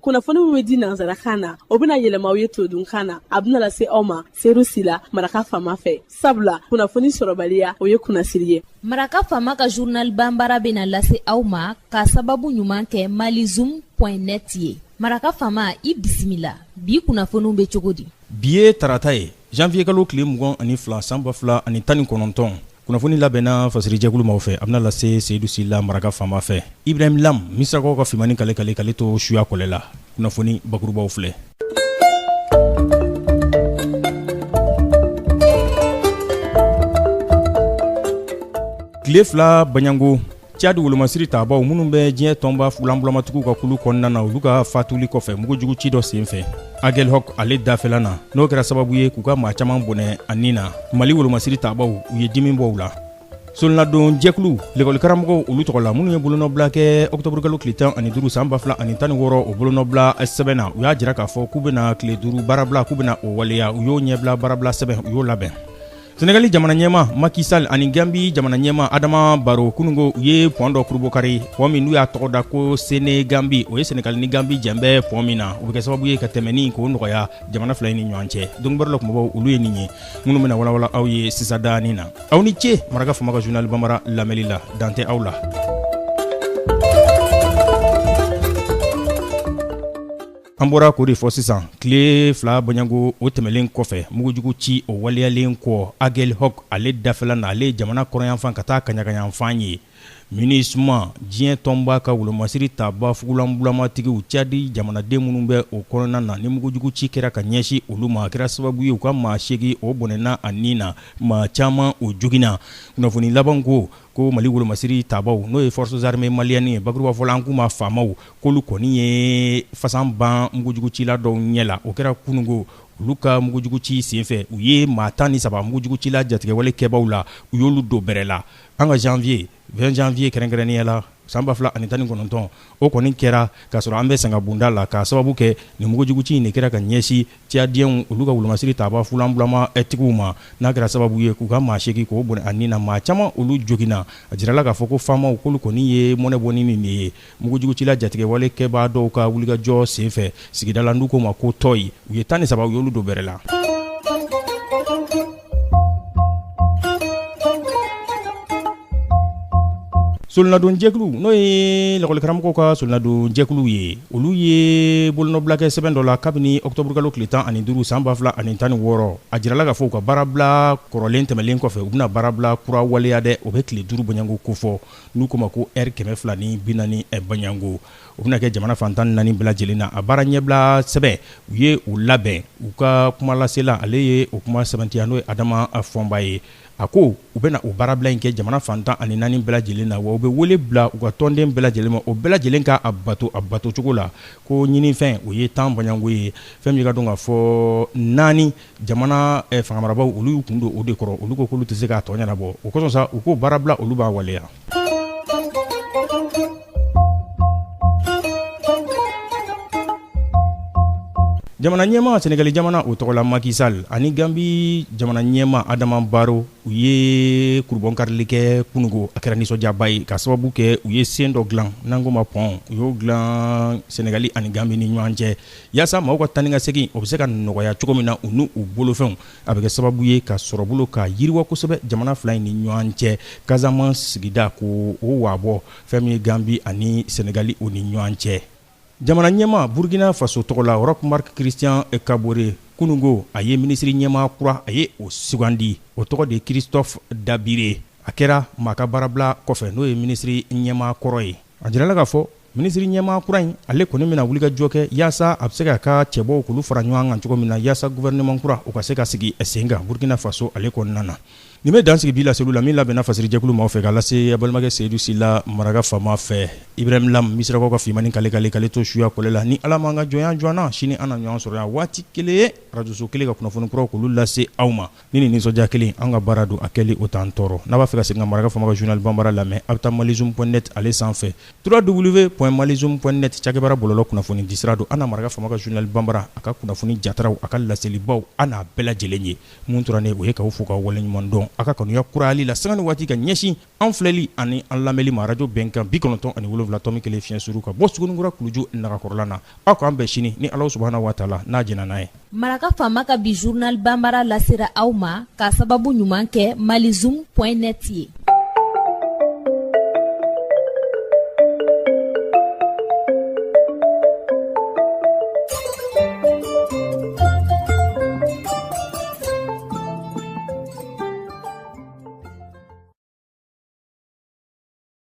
kunnafoni min bɛ di nanzarakan na o bɛna yɛlɛma aw ye todunkan na a bɛna lase aw ma seeru sila maraka faama fɛ sabula kunnafoni sɔrɔbaliya o ye kunnasiri ye. Maraka faama ka journal banbara bɛna lase aw ma ka sababu ɲuman kɛ malizoom.net ye. Maraka faama i bisimila bi kunnafoniw bɛ cogo di. Bi ye tarata ye janvier kalo tile 22 san 2019. Kunnafoni labɛnna fasirijɛkulu maaw fɛ a bɛna lase Seydou Sila maraka faama fɛ. Ibrahim Lam misirakaw ka fimani kale to suya kɔlɛ la. Kunnafoni bakurubaw filɛ. Tile 2 Banyango Tchad wolomasiri tabaw minnu bɛ diɲɛ tɔnba fulanbulamatigiw ka kulu kɔnɔna na olu ka fatuli kɔfɛ mugujugu ci dɔ senfɛ. Agel Hok ale dafɛla na n'o kɛra sababu ye k'u ka maa caman bɔnɛ a nin na. Mali wolomasiri tabaw u ye dimi bɔ u la. Solonadon jɛkulu l'école karamɔgɔw olu tɔgɔ la minnu ye bolonɔbila kɛ octobre kalo tile 15 san 2016 o bolonɔbila sɛbɛn na u y'a jira k'a fɔ k'u bɛna tile 5 baarabila k'u bɛna o waleya u y'o ɲɛbila baarabila sɛbɛn u y'o labɛn. Senegali jamana ɲɛma Macky Sall ani Gambie jamana ɲɛma Adama Barrow kunungo u ye pont dɔ kurubokari pont min n'u y'a tɔgɔ da ko Sénégambie o ye Senegali ni Gambie jɛnbɛ pont min na o bɛ kɛ sababu ye ka tɛmɛni k'o nɔgɔya jamana fila ni ɲɔgɔn cɛ donc baro la kumabaw olu ye nin ye minnu bɛna walawala aw ye sisan daani na aw ni ce maraka faama ka journal Banbara lamɛli la dan tɛ aw la. An bɔra k'o de fɔ sisan tile 2 Banyango o tɛmɛlen kɔfɛ mugujugu ci o waliyalen kɔ Agel Hok ale dafɛla na ale jamana kɔrɔyanfan ka taa kaɲagayanfan ye MINUSMA diɲɛ tɔnba ka wolomasiri taba fugulanbulamatigiw Tchadi jamanaden minnu bɛ o kɔnɔna na ni mugujugu ci kɛra ka ɲɛsin olu ma a kɛra sababu ye u ka maa 8 o bɔnɛna a nin na maa caman o joginna kunnafoni laban ko Mali wolomasiri tabaw n'o ye forces armées maliennes ye bakuruba fɔla an kuma faamaw k'olu kɔni ye fasan ban mugujugu ci la dɔw ɲɛ la o kɛra kunungo olu ka mugujugu ci senfɛ u ye maa 13 mugujugu ci la jatigɛwale kɛbaw la u y'olu do bɛrɛ la an ka 20 janvier kɛrɛnkɛrɛnnenya la san 2019 o kɔni kɛra k'a sɔrɔ an bɛ sangabunda la k'a sababu kɛ ni mugujugu ci in de kɛra ka ɲɛsin Tchadiens olu ka wolomasiri taba fulanbulama tigiw ma n'a kɛra sababu ye k'u ka maa 8 k'o bɔnɛ a nin na maa caman olu joginna a jirala k'a fɔ ko faamaw k'olu kɔni ye mɔnɛ bɔ ni nin de ye mugujugu ci la jatigɛwale kɛbaa dɔw ka wulikajɔ senfɛ sigida la n'u ko ma ko tɔyi u ye 13 u y'olu do bɛrɛ la. Solonadon jɛkulu n'o ye lakɔli karamɔgɔw ka solonadon jɛkulu ye olu ye bolonɔbila kɛ sɛbɛn dɔ la kabini octobre kalo tile 15 san 2016 a jirala k'a fɔ u ka baarabila kɔrɔlen tɛmɛlen kɔfɛ u bɛna baarabila kura waleya dɛ o bɛ tile 5 Banyango kofɔ n'u ko ma ko heure 240 Banyango o bɛna kɛ jamana fantan 4 bɛɛ lajɛlen na a baara ɲɛbila sɛbɛn u ye u labɛn u ka kuma lasela ale ye o kuma sɛbɛntiya n'o ye Adama Fɔnba ye a ko u bɛna o baarabila in kɛ jamana fantan 4 bɛɛ lajɛlen na wa u bɛ wele bila u ka tɔnden bɛɛ lajɛlen ma o bɛɛ lajɛlen ka a bato cogo la ko ɲinifɛn o ye 10 Banyango ye fɛn min ka dɔn ka fɔ 4 jamana fangamarabaw olu y'u kun don o de kɔrɔ olu ko k'olu tɛ se k'a tɔ ɲɛnabɔ o kosɔn sa u ko baarabila olu b'a waleya. Jamana ɲɛma Senegali jamana o tɔgɔ la Macky Sall ani Gambie jamana ɲɛma Adama Barrow u ye kurubɔn karili kɛ kunungo a kɛra nisɔndiyaba ye ka sababu kɛ u ye sen dɔ dilan n'an ko ma pont u y'o dilan Senegali ani Gambie ni ɲɔgɔn cɛ yaasa maaw ka taa ni ka segin o bɛ se ka nɔgɔya cogo min na u n'u bolofɛnw a bɛ kɛ sababu ye ka sɔrɔ bolo ka yiriwa kosɛbɛ jamana fila in ni ɲɔgɔn cɛ Casamance sigida ko o wabɔ fɛn min ye Gambie ani Senegali o ni ɲɔgɔn cɛ. Jamana ɲɛma Burkina Faso tɔgɔ la Roch Marc Christian Kabore kunungo a ye minisiri ɲɛma kura a ye o sugandi o tɔgɔ de Christophe Dabire a kɛra maa ka baarabila kɔfɛ n'o ye minisiri ɲɛma kɔrɔ ye a jirala k'a fɔ minisiri ɲɛma kura in ale kɔni bɛna wulikajɔ kɛ yaasa a bɛ se ka ka cɛbɔw k'olu fara ɲɔgɔn kan cogo min na yaasa gouvernement kura o ka se ka sigi sen kan Burkina Faso ale kɔnɔna na. Nin bɛ dan sigi bi la selu la min labɛnna fasirijɛkulu maaw fɛ k'a lase a balimakɛ Seydou Sila maraka faama fɛ Ibrahim Lam misirakaw ka fimani kale to suya kɔlɛ la ni ala m'an ka jɔnya jɔnna sini an na ɲɔgɔn sɔrɔ yan waati kelen ye radioso kelen ka kunnafoni kuraw k'olu lase aw ma ni nin nisɔndiya kelen an ka baara don a kɛli o t'an tɔɔrɔ n'a b'a fɛ ka segin ka maraka faama ka journal Banbara lamɛn a bɛ taa malizoom.net ale sanfɛ www.malizoom.net cakɛbara bɔlɔlɔ kunnafoni disira don an na maraka faama ka journal Banbara a ka kunnafoni jataraw a ka laselibaw an n'a bɛɛ lajɛlen ye mun tora ne o ye k'aw fo k'aw waleɲuman dɔn a ka kanuya kurayali la sanga ni waati ka ɲɛsin an filɛli ani an lamɛnli ma radio bɛnkan 97.7 fiɲɛ suru ka bɔ Sugunikura Kuluju nagakɔrɔla na aw k'an bɛn sini ni Alahu subahana wa taala n'a jɛna n'a ye. Maraka faama ka bi journal Banbara lasera aw ma ka sababu ɲuman kɛ malizum.net ye.